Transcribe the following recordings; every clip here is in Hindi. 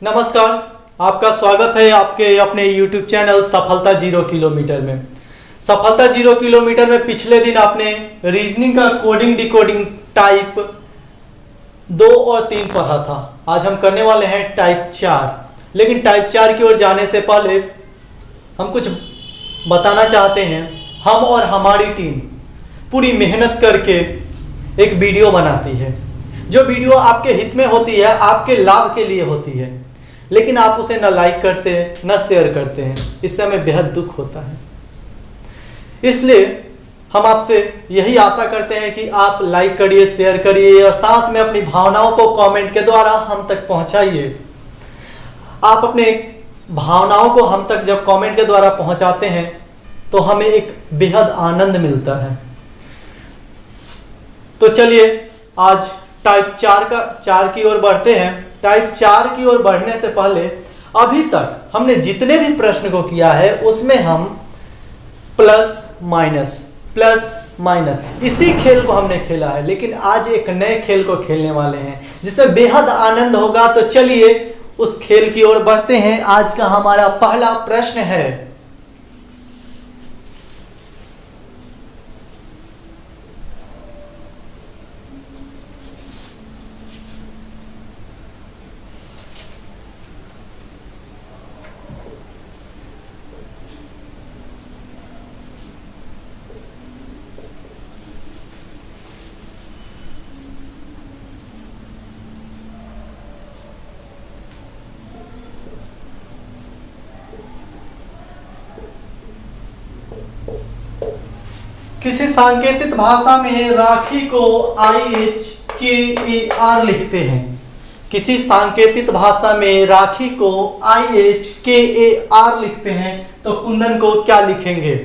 नमस्कार, आपका स्वागत है आपके अपने YouTube चैनल सफलता 0 किलोमीटर में। सफलता 0 किलोमीटर में पिछले दिन आपने रीजनिंग का कोडिंग डिकोडिंग टाइप 2 और 3 पढ़ा था। आज हम करने वाले हैं टाइप 4। लेकिन टाइप 4 की ओर जाने से पहले हम कुछ बताना चाहते हैं। हम और हमारी टीम पूरी मेहनत करके एक वीडियो बनाती है। जो वीडियो आपके हित में होती है, आपके लाभ के लिए होती है, लेकिन आप उसे न लाइक करते हैं न शेयर करते हैं। इससे हमें बेहद दुख होता है। इसलिए हम आपसे यही आशा करते हैं कि आप लाइक करिए, शेयर करिए और साथ में अपनी भावनाओं को कमेंट के द्वारा हम तक पहुंचाइए। आप अपने भावनाओं को हम तक जब कमेंट के द्वारा पहुंचाते हैं तो हमें एक बेहद आनंद मिलता है। तो चलिए आज टाइप 4 की ओर बढ़ते हैं। टाइप 4 की ओर बढ़ने से पहले अभी तक हमने जितने भी प्रश्न को किया है उसमें हम प्लस माइनस इसी खेल को हमने खेला है। लेकिन आज एक नए खेल को खेलने वाले हैं जिसमें बेहद आनंद होगा। तो चलिए उस खेल की ओर बढ़ते हैं। आज का हमारा पहला प्रश्न है, किसी सांकेतिक भाषा में राखी को IHKAR लिखते हैं। किसी सांकेतिक भाषा में राखी को IHKAR लिखते हैं तो कुंदन को क्या लिखेंगे?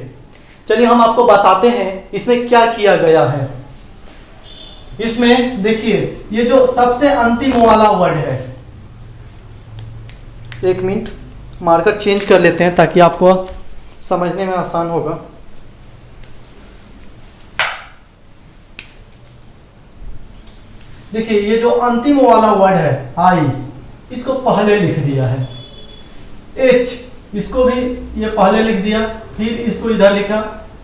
चलिए हम आपको बताते हैं इसमें क्या किया गया है। इसमें देखिए ये जो सबसे अंतिम वाला वर्ड है, एक मिनट मार्कर चेंज कर लेते हैं ताकि आपको समझने में आसान होगा। देखिए ये जो अंतिम वाला वर्ड है आई, इसको पहले लिख दिया है। एच इसको भी ये पहले लिख दिया, फिर इसको इधर लिखा,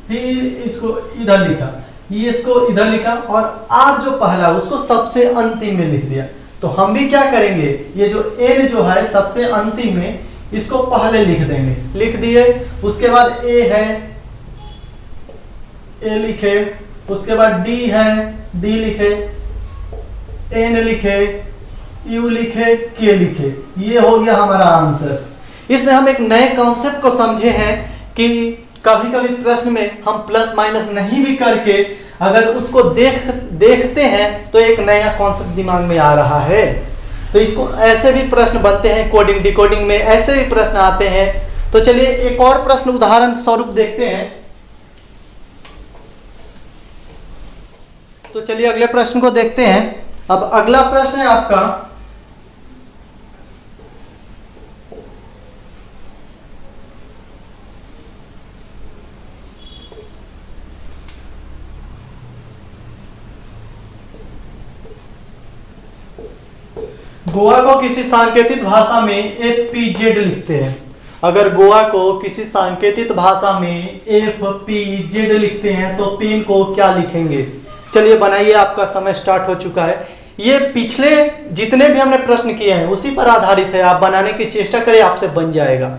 फिर इसको इधर लिखा, ये इसको इधर लिखा और आर जो पहला है उसको सबसे अंतिम में लिख दिया। तो हम भी क्या करेंगे, ये जो एन जो है सबसे अंतिम में इसको पहले लिख देंगे। लिख दिए, उसके बाद ए है, ए लिखे, उसके बाद डी है, डी लिखे, एन लिखे, यू लिखे, के लिखे। ये हो गया हमारा आंसर। इसमें हम एक नए कॉन्सेप्ट को समझे हैं कि कभी कभी प्रश्न में हम प्लस माइनस नहीं भी करके अगर उसको देखते हैं तो एक नया कॉन्सेप्ट दिमाग में आ रहा है। तो इसको ऐसे भी प्रश्न बनते हैं, कोडिंग डिकोडिंग में ऐसे भी प्रश्न आते हैं। तो चलिए एक और प्रश्न उदाहरण स्वरूप देखते हैं। तो चलिए अगले प्रश्न को देखते हैं। अब अगला प्रश्न है आपका, गोवा को किसी सांकेतिक भाषा में FPZ लिखते हैं। अगर गोवा को किसी सांकेतिक भाषा में FPZ लिखते हैं तो पेन को क्या लिखेंगे? चलिए बनाइए, आपका समय स्टार्ट हो चुका है। ये पिछले जितने भी हमने प्रश्न किए हैं उसी पर आधारित है। आप बनाने की चेष्टा करें, आपसे बन जाएगा।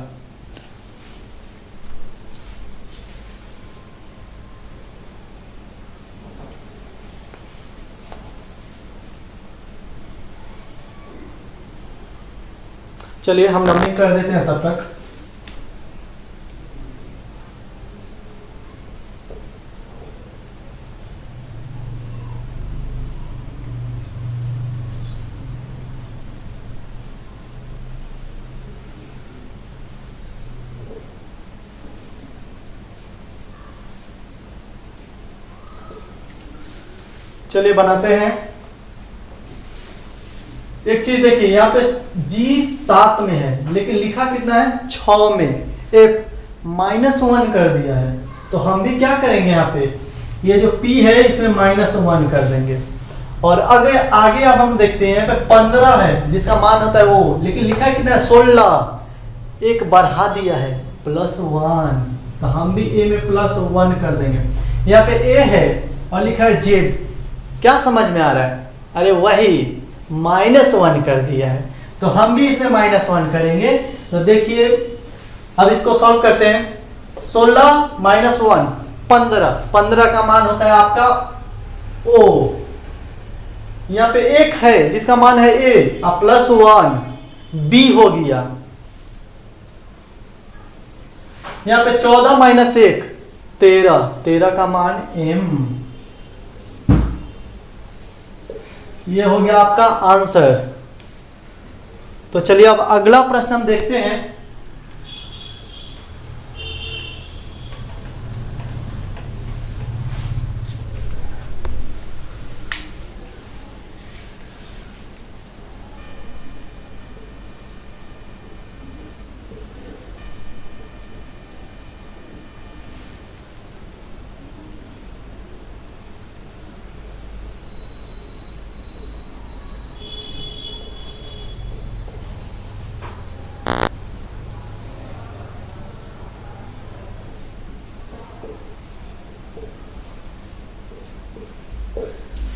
चलिए हम नंबरिंग कर देते हैं तब तक। चलिए बनाते हैं। एक चीज देखिए, यहाँ पे G 7 में है लेकिन लिखा कितना है 6 में, F-1 कर दिया है। तो हम भी क्या करेंगे, यहाँ पे ये जो P है इसमें -1 कर देंगे और अगर आगे अब हम देखते हैं 15 है जिसका मान होता है वो, लेकिन लिखा है कितना है 16, एक बढ़ा दिया है +1, तो हम भी ए में +1 कर देंगे। यहाँ पे ए है और लिखा है जेड, क्या समझ में आ रहा है? अरे वही -1 कर दिया है, तो हम भी इसमें -1 करेंगे। तो देखिए अब इसको सॉल्व करते हैं। 16 - 1 15, 15 का मान होता है आपका ओ, यहाँ पे एक है जिसका मान है ए, +1 बी हो गया। यहाँ पे 14 - 1 13, 13 का मान एम, ये हो गया आपका आंसर। तो चलिए अब अगला प्रश्न हम देखते हैं।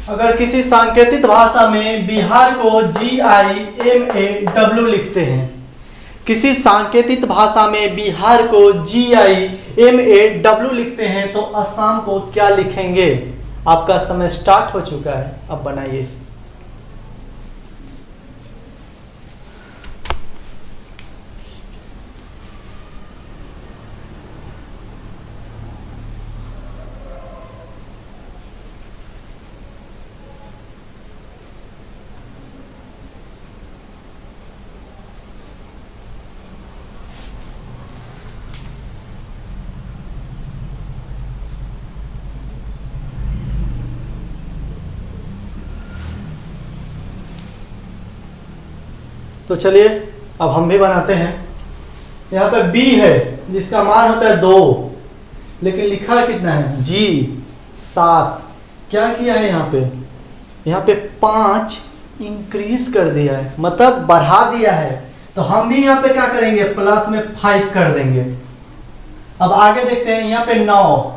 अगर किसी सांकेतिक भाषा में बिहार को GIMAW लिखते हैं, किसी सांकेतिक भाषा में बिहार को GIMAW लिखते हैं तो असम को क्या लिखेंगे? आपका समय स्टार्ट हो चुका है, अब बनाइए। तो चलिए अब हम भी बनाते हैं। यहाँ पे बी है जिसका मान होता है 2, लेकिन लिखा कितना है जी 7। क्या किया है यहाँ पे 5 इंक्रीज कर दिया है, मतलब बढ़ा दिया है। तो हम भी यहाँ पे क्या करेंगे, प्लस में 5 कर देंगे। अब आगे देखते हैं, यहाँ पे 9,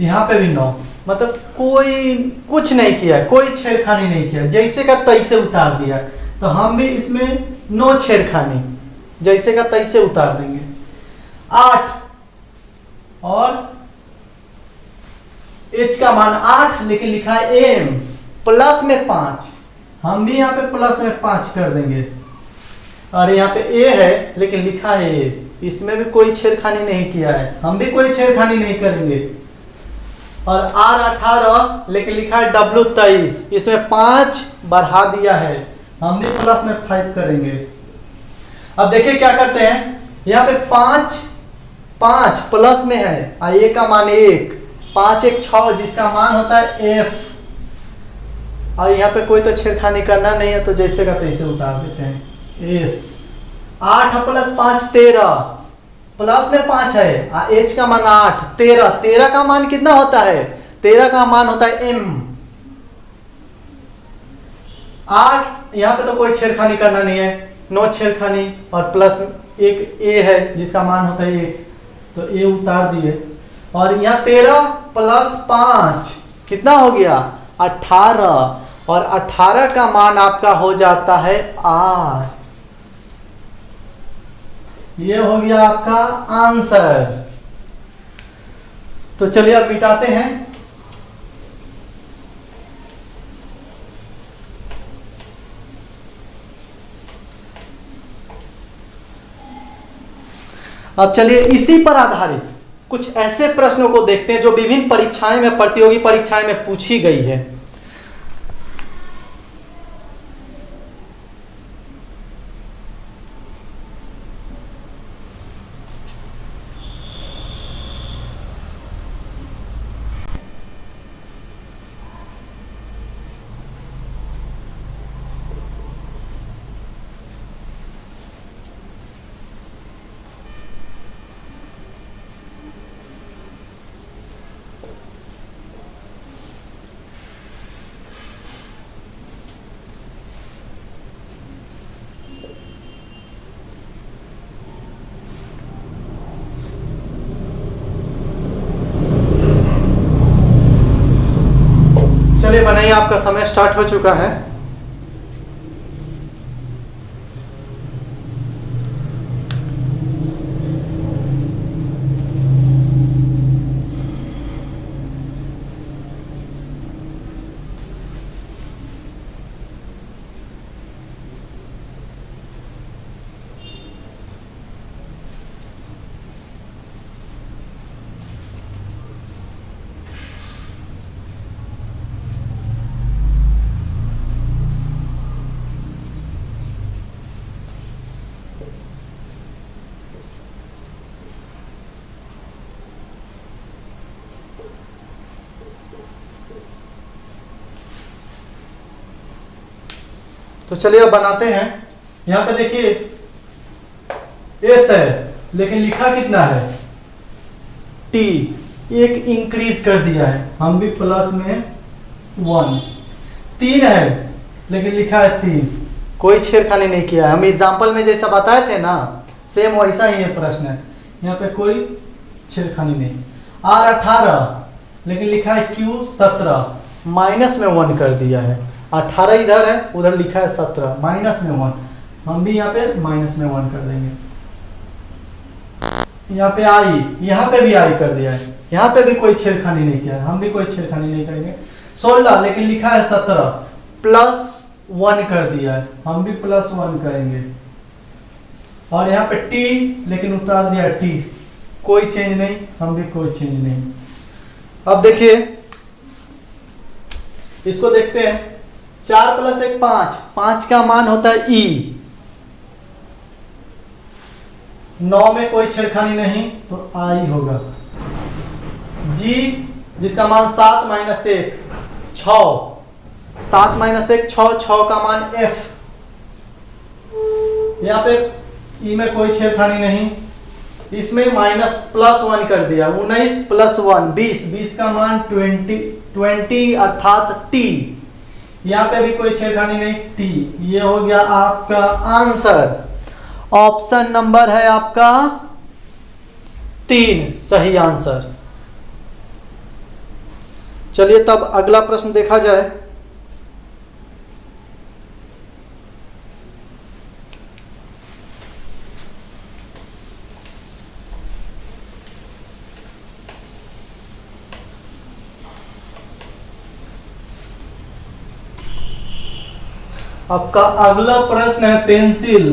यहाँ पे भी 9, मतलब कोई कुछ नहीं किया, कोई छेड़खानी नहीं किया, जैसे का तैसे उतार दिया। तो हम भी इसमें नो छेड़खानी, जैसे का तैसे उतार देंगे। 8 और एच का मान 8, लेकिन लिखा है एम, प्लस में 5, हम भी यहाँ पे प्लस में 5 कर देंगे। और यहाँ पे ए है लेकिन लिखा है ए, इसमें भी कोई छेड़खानी नहीं किया है, हम भी कोई छेड़खानी नहीं करेंगे। और आर 18, लेकिन लिखा है डब्ल्यू 23, इसमें 5 बढ़ा दिया है, हम भी प्लस में 5 करेंगे। अब देखिए क्या करते हैं, यहाँ पे 5 प्लस में है और ए का मान 1, 5 1 6 जिसका मान होता है एफ। और यहाँ पे कोई तो छेड़खानी करना नहीं है, तो जैसे का तैसे उतार देते हैं एस। 8 + 5 13, प्लस में 5 है, एच का मान 8, 13 का मान कितना होता है, 13 का मान होता है एम। 8, यहाँ पे तो कोई छेड़खानी करना नहीं है, नो छेड़खानी। और प्लस एक ए है जिसका मान होता है 1, तो ए उतार दिए। और यहाँ 13 + 5 कितना हो गया 18, और 18 का मान आपका हो जाता है आर। ये हो गया आपका आंसर। तो चलिए अब मिटाते हैं। अब चलिए इसी पर आधारित कुछ ऐसे प्रश्नों को देखते हैं जो विभिन्न परीक्षाएं में, प्रतियोगी परीक्षाएं में पूछी गई है। चलिए बनाइए, आपका समय स्टार्ट हो चुका है। तो चलिए अब बनाते हैं। यहाँ पे देखिए एस है, लेकिन लिखा कितना है टी, एक इंक्रीज कर दिया है, हम भी प्लस में 1। 3 है लेकिन लिखा है 3, कोई छेड़खानी नहीं किया है। हम एग्जाम्पल में जैसा बताए थे ना, सेम वैसा ही है प्रश्न है, यहाँ पे कोई छेड़खानी नहीं। आर 18 लेकिन लिखा है क्यू 17, माइनस में 1 कर दिया है। 18 इधर है, उधर लिखा है 17, माइनस में 1, हम भी यहाँ पे माइनस में 1 कर देंगे। यहाँ पे आई, यहाँ पे भी आई कर दिया है, यहाँ पे भी कोई छेड़खानी नहीं किया है, हम भी कोई छेड़खानी नहीं करेंगे। 16 लेकिन लिखा है 17, प्लस 1 कर दिया है, हम भी प्लस 1 करेंगे। और यहाँ पे टी लेकिन उतार दिया टी, कोई चेंज नहीं, हम भी कोई चेंज नहीं। अब देखिए इसको देखते हैं। 4 + 1 5, 5 का मान होता है ई। 9 में कोई छेड़खानी नहीं तो आई होगा। जी जिसका मान 7 - 1 6, 7 - 1 6, 6 का मान एफ। यहाँ पे ई में कोई छेड़खानी नहीं, इसमें -+1 कर दिया। 19 + 1 20, 20 का मान 20 अर्थात टी। यहाँ पे भी कोई छेड़खानी नहीं, टी। ये हो गया आपका आंसर। ऑप्शन नंबर है आपका 3 सही आंसर। चलिए तब अगला प्रश्न देखा जाए। आपका अगला प्रश्न है पेंसिल।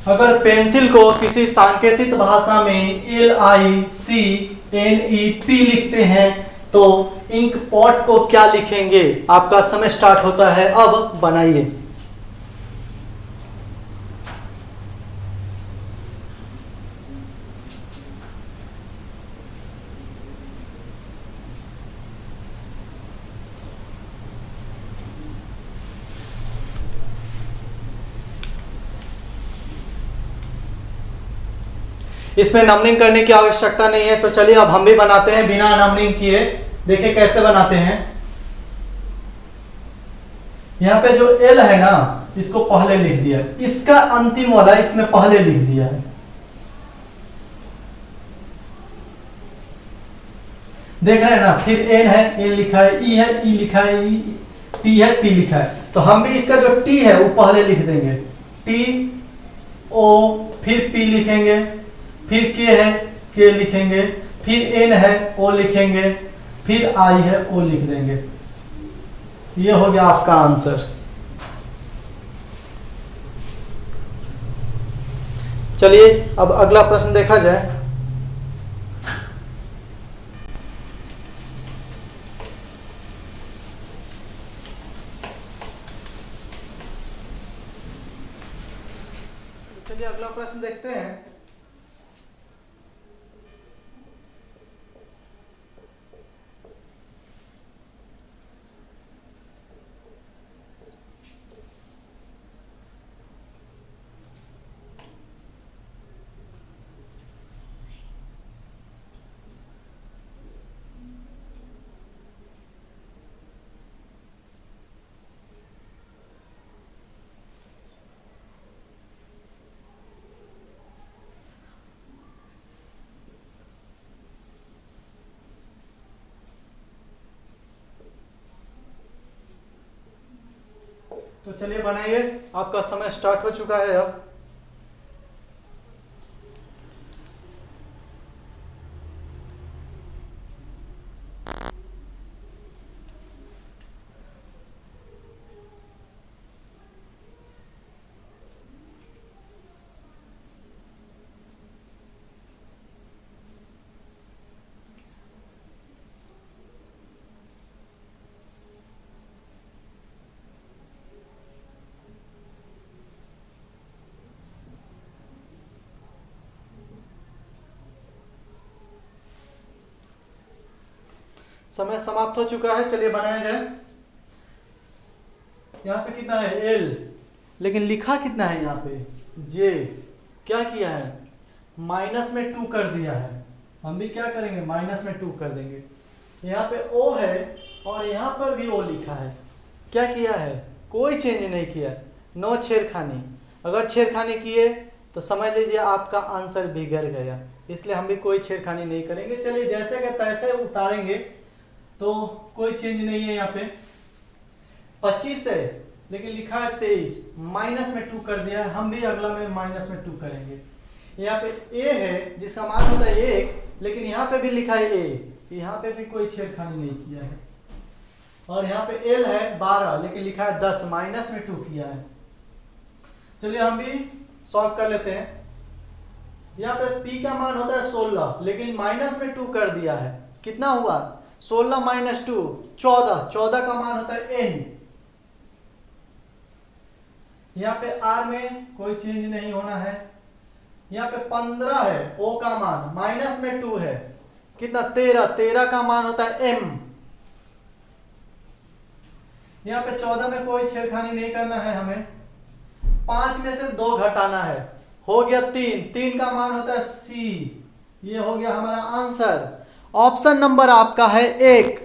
अगर पेंसिल को किसी सांकेतिक भाषा में LICNEP लिखते हैं तो इंक पॉट को क्या लिखेंगे? आपका समय स्टार्ट होता है, अब बनाइए। इसमें नंबरिंग करने की आवश्यकता नहीं है, तो चलिए अब हम भी बनाते हैं बिना नंबरिंग किए। देखिए कैसे बनाते हैं। यहाँ पे जो L है ना, इसको पहले लिख दिया, इसका अंतिम वाला इसमें पहले लिख दिया है। देख रहे हैं ना, फिर N है, N लिखा है, E है, E लिखा है, T है, P लिखा है। तो हम भी इसका जो T है वो पहले लिख देंगे, T O, फिर P लिखेंगे, फिर K है, K लिखेंगे, फिर N है, O लिखेंगे, फिर I है, O लिख देंगे। ये हो गया आपका आंसर। चलिए अब अगला प्रश्न देखा जाए। चलिए अगला प्रश्न देखते हैं। तो चलिए बनाइए, आपका समय स्टार्ट हो चुका है अब। समय समाप्त हो चुका है, चलिए बनाया जाए। यहाँ पे कितना है एल, लेकिन लिखा कितना है यहाँ पे जे। क्या किया है, माइनस में 2 कर दिया है। हम भी क्या करेंगे, माइनस में 2 कर देंगे। यहाँ पे ओ है और यहाँ पर भी ओ लिखा है। क्या किया है, कोई चेंज नहीं किया, नो छेड़खानी। अगर छेड़खानी किए तो समझ लीजिए आपका आंसर बिगड़ गया, इसलिए हम भी कोई छेड़खानी नहीं करेंगे। चलिए जैसे कि तैसे उतारेंगे, तो कोई चेंज नहीं है। यहाँ पे 25 है लेकिन लिखा है 23, माइनस में 2 कर दिया है। हम भी अगला में माइनस में 2 करेंगे। यहाँ पे ए है जिसका मान होता है 1, लेकिन यहाँ पे भी लिखा है ए, यहाँ पे भी कोई छेड़खानी नहीं किया है। और यहाँ पे एल है 12, लेकिन लिखा है 10, माइनस में 2 किया है। चलिए हम भी सॉल्व कर लेते हैं। यहाँ पे p का मान होता है 16, लेकिन माइनस में 2 कर दिया है। कितना हुआ, 16 माइनस 2 14, 14 का मान होता है n। यहाँ पे r में कोई चेंज नहीं होना है। यहाँ पे 15 है o का मान, माइनस में 2 है, कितना 13, 13 का मान होता है m। यहाँ पे 14 में कोई छेड़खानी नहीं करना है हमें। 5 में से 2 घटाना है, हो गया 3, 3 का मान होता है c। ये हो गया हमारा आंसर। ऑप्शन नंबर आपका है 1।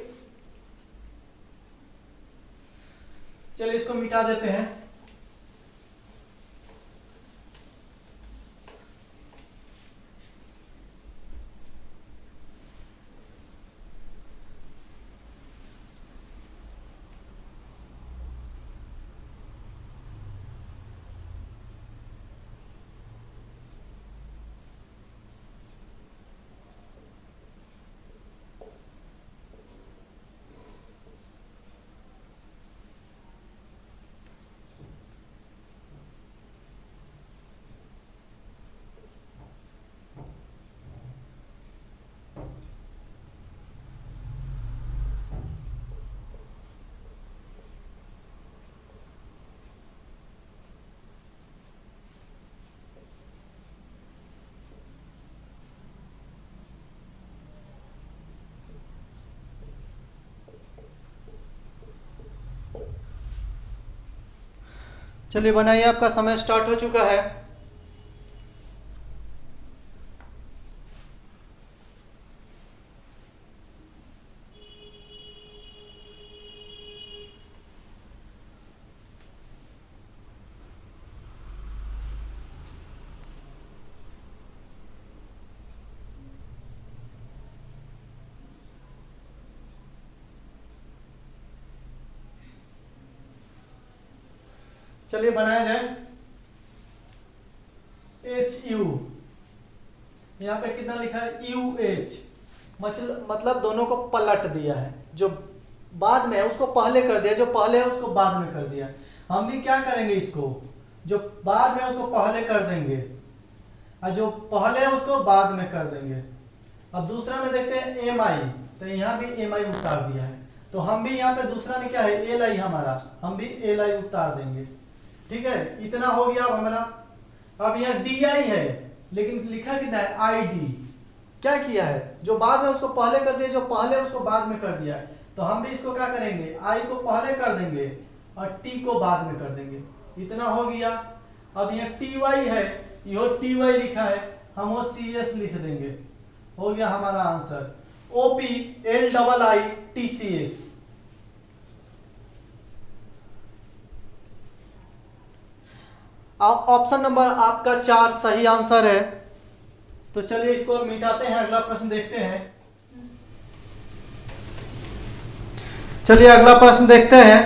चलिए इसको मिटा देते हैं। चलिए बनाइए, आपका समय स्टार्ट हो चुका है। चलिए बनाया जाए। HU, यहाँ पे कितना लिखा है UH, मतलब दोनों को पलट दिया है। जो बाद में है उसको पहले कर दिया, जो पहले है उसको बाद में कर दिया। हम भी क्या करेंगे, इसको जो बाद में है उसको पहले कर देंगे और जो पहले है उसको बाद में कर देंगे। अब दूसरा में देखते हैं MI, तो यहाँ भी MI उतार दिया है। तो हम भी यहाँ पे दूसरा में क्या है LI हमारा, हम भी LI उतार देंगे। ठीक है, इतना हो गया अब हमारा। अब यहाँ DI है लेकिन लिखा कितना है ID। क्या किया है, जो बाद में उसको पहले कर दिया, जो पहले उसको बाद में कर दिया है। तो हम भी इसको क्या करेंगे, I को पहले कर देंगे और T को बाद में कर देंगे। इतना हो गया। अब यहाँ TY है, यो TY लिखा है, हम वो CS लिख देंगे। हो गया हमारा आंसर OPLIITCS। ऑप्शन नंबर आपका 4 सही आंसर है। तो चलिए इसको मिटाते हैं, अगला प्रश्न देखते हैं। चलिए अगला प्रश्न देखते हैं।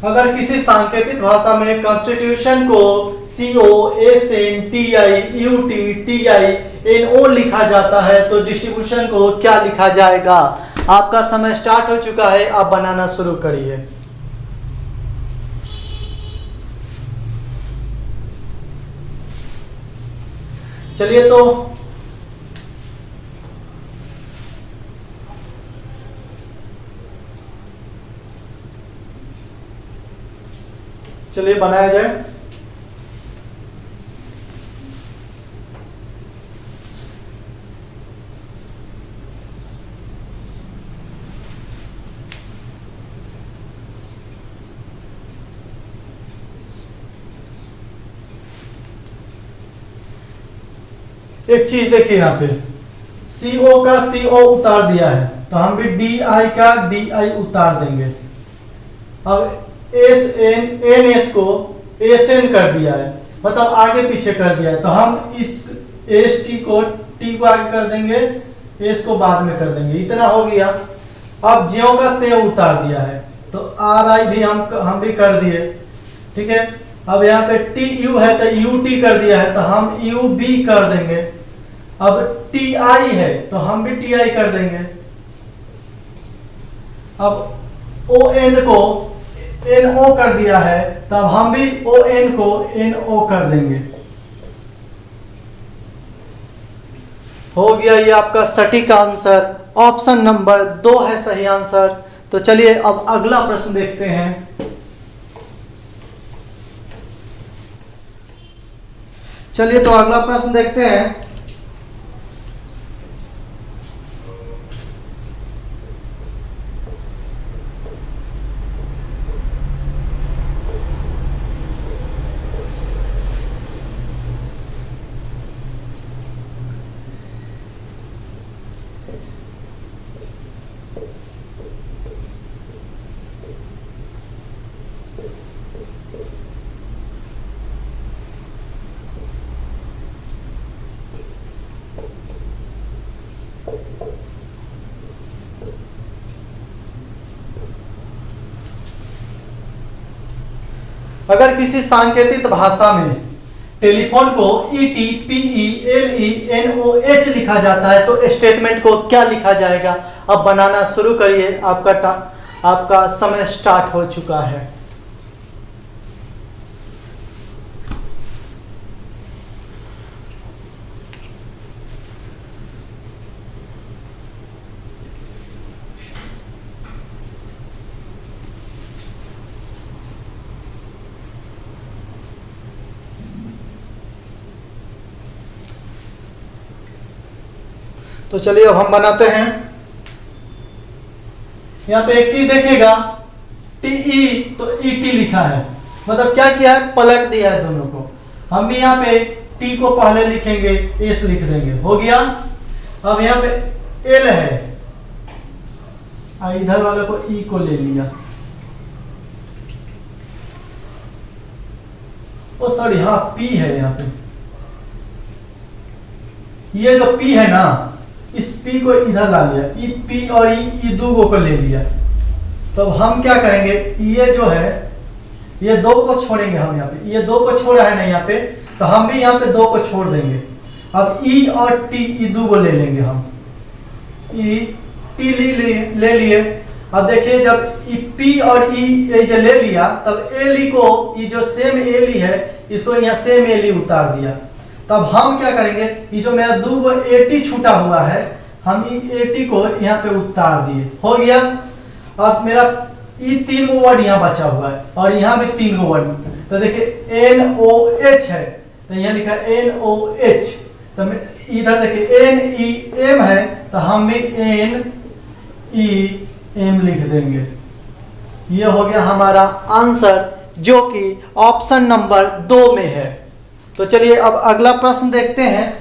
अगर किसी सांकेतिक भाषा में कॉन्स्टिट्यूशन को CO SN TI UT TI NO लिखा जाता है तो डिस्ट्रीब्यूशन को क्या लिखा जाएगा? आपका समय स्टार्ट हो चुका है, आप बनाना शुरू करिए। चलिए चलिए बनाया जाए। एक चीज देखिए यहाँ पे CO का CO उतार दिया है तो हम भी DI का DI उतार देंगे। अब NS को SN कर दिया है, मतलब आगे पीछे कर दिया है, तो हम इस ST को T को आगे कर देंगे, S को बाद में कर देंगे। इतना हो गया। अब ज्यों का त्यों उतार दिया है तो RI भी हम भी कर दिए, ठीक है। अब यहाँ पे TU है तो UT कर दिया है तो हम UB कर देंगे। अब TI है तो हम भी TI कर देंगे। अब ON को NO कर दिया है तब हम भी ON को NO कर देंगे। हो गया ये आपका सटीक आंसर, ऑप्शन नंबर 2 है सही आंसर। तो चलिए अब अगला प्रश्न देखते हैं। चलिए तो अगला प्रश्न देखते हैं। अगर किसी सांकेतिक भाषा में टेलीफोन को ET PE LE NOH लिखा जाता है तो स्टेटमेंट को क्या लिखा जाएगा? अब बनाना शुरू करिए, आपका समय स्टार्ट हो चुका है। तो चलिए अब हम बनाते हैं। यहाँ पे एक चीज देखिएगा, TE तो ET लिखा है, मतलब क्या किया है, पलट दिया है दोनों को। हम भी यहाँ पे T को पहले लिखेंगे, S लिख देंगे, हो गया। अब यहाँ पे L है, इधर वाले को E को ले लिया। ओ सॉरी, हाँ P है यहाँ पे, ये जो P है ना, इस P को इधर ला लिया, P और E दो को ले लिया। तो अब हम क्या करेंगे, ये जो है ये 2 को छोड़ेंगे हम यहाँ पे, ये 2 को छोड़ा है ना यहाँ पे, तो हम भी यहाँ पे 2 को छोड़ देंगे। अब E और T दो को ले लेंगे हम, E T ले लिए। अब देखिए जब P और E ये ले लिया तब LE को, ये जो सेम LE है इसको यहाँ सेम LE उतार दिया। तब हम क्या करेंगे, ये जो मेरा 2 AT छूटा हुआ है, हम AT को यहाँ पे उतार दिए, हो गया। अब मेरा ये 3 वर्ड यहाँ बचा हुआ है और यहाँ भी 3 वर्ड, तो देखिए NOH है तो यहाँ लिखा NOH, तो इधर देखिए NEM है तो हम भी NEM लिख देंगे। ये हो गया हमारा आंसर जो कि ऑप्शन नंबर 2 में है। तो चलिए अब अगला प्रश्न देखते हैं।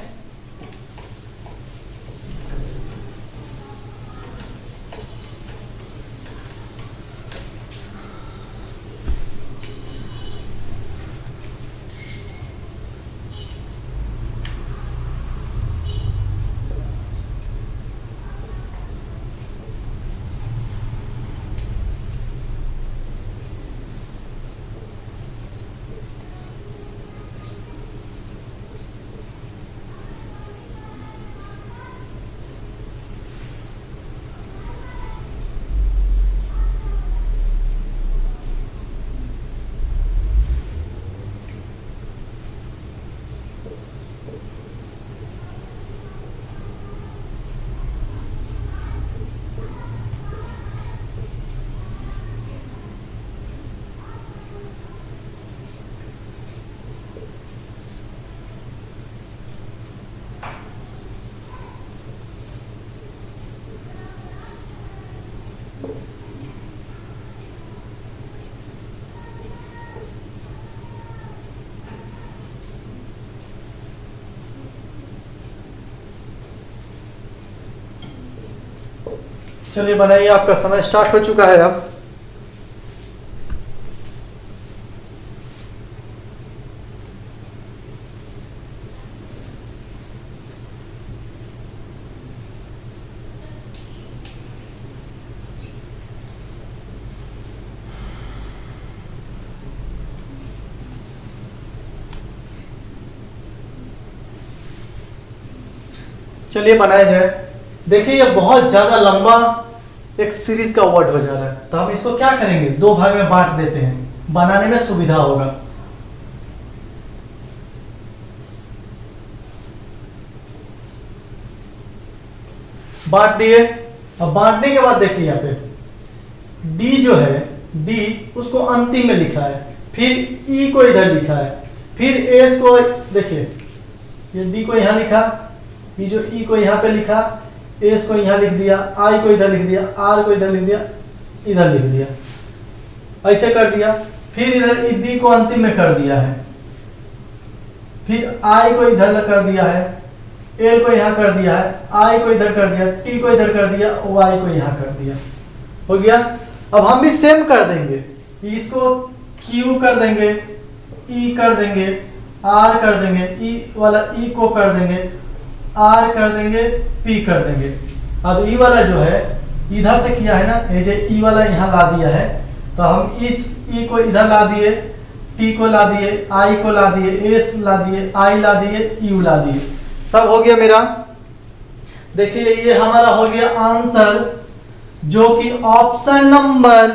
चलिए बनाइए, आपका समय स्टार्ट हो चुका है अब। चलिए बनाया जाए। देखिए ये बहुत ज्यादा लंबा एक सीरीज का वर्ड हो जा रहा है, तो हम इसको क्या करेंगे, दो भाग में बांट देते हैं, बनाने में सुविधा होगा। बांट दिए। अब बांटने के बाद देखिए यहाँ पे डी जो है, डी उसको अंतिम में लिखा है, फिर ई को इधर लिखा है, फिर एस को देखिए, ये डी को यहाँ लिखा, ये जो ई को यहाँ पे लिखा, एस को यहाँ लिख दिया, आई को इधर लिख दिया, आर को इधर लिख दिया, इधर लिख दिया, ऐसे कर दिया। फिर इधर बी को अंतिम में कर दिया है, फिर आई को इधर कर दिया है, एल को यहाँ कर दिया है, आई को इधर कर दिया, टी को इधर कर दिया, वाई को यहाँ कर दिया, हो गया। अब हम भी सेम कर देंगे, इसको क्यू कर देंगे, ई कर देंगे, आर कर देंगे, ई वाला ई को कर देंगे, आर कर देंगे, पी कर देंगे। अब ई वाला जो है इधर से किया है ना, ये जो ई वाला यहाँ ला दिया है, तो हम इस ई को इधर ला दिए, टी को ला दिए, आई को ला दिए, एस ला दिए, आई ला दिए, यू ला दिए, सब हो गया मेरा। देखिए ये हमारा हो गया आंसर, जो कि ऑप्शन नंबर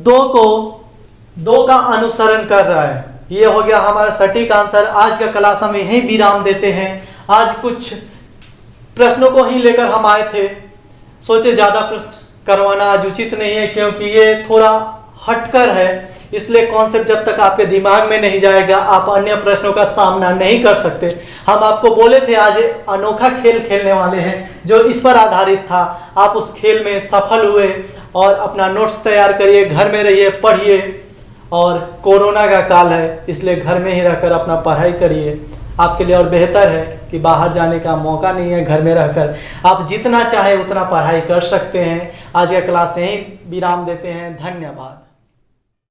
2 का अनुसरण कर रहा है। ये हो गया हमारा सटीक आंसर। आज का क्लास हम यहीं विराम देते हैं। आज कुछ प्रश्नों को ही लेकर हम आए थे, सोचे ज्यादा प्रश्न करवाना आज उचित नहीं है, क्योंकि ये थोड़ा हटकर है, इसलिए कॉन्सेप्ट जब तक आपके दिमाग में नहीं जाएगा आप अन्य प्रश्नों का सामना नहीं कर सकते। हम आपको बोले थे आज अनोखा खेल खेलने वाले हैं जो इस पर आधारित था। आप उस खेल में सफल हुए और अपना नोट्स तैयार करिए, घर में रहिए, पढ़िए, और कोरोना का काल है इसलिए घर में ही रहकर अपना पढ़ाई करिए। आपके लिए और बेहतर है कि बाहर जाने का मौका नहीं है, घर में रहकर आप जितना चाहे उतना पढ़ाई कर सकते हैं। आज का क्लास यहीं विराम देते हैं। धन्यवाद।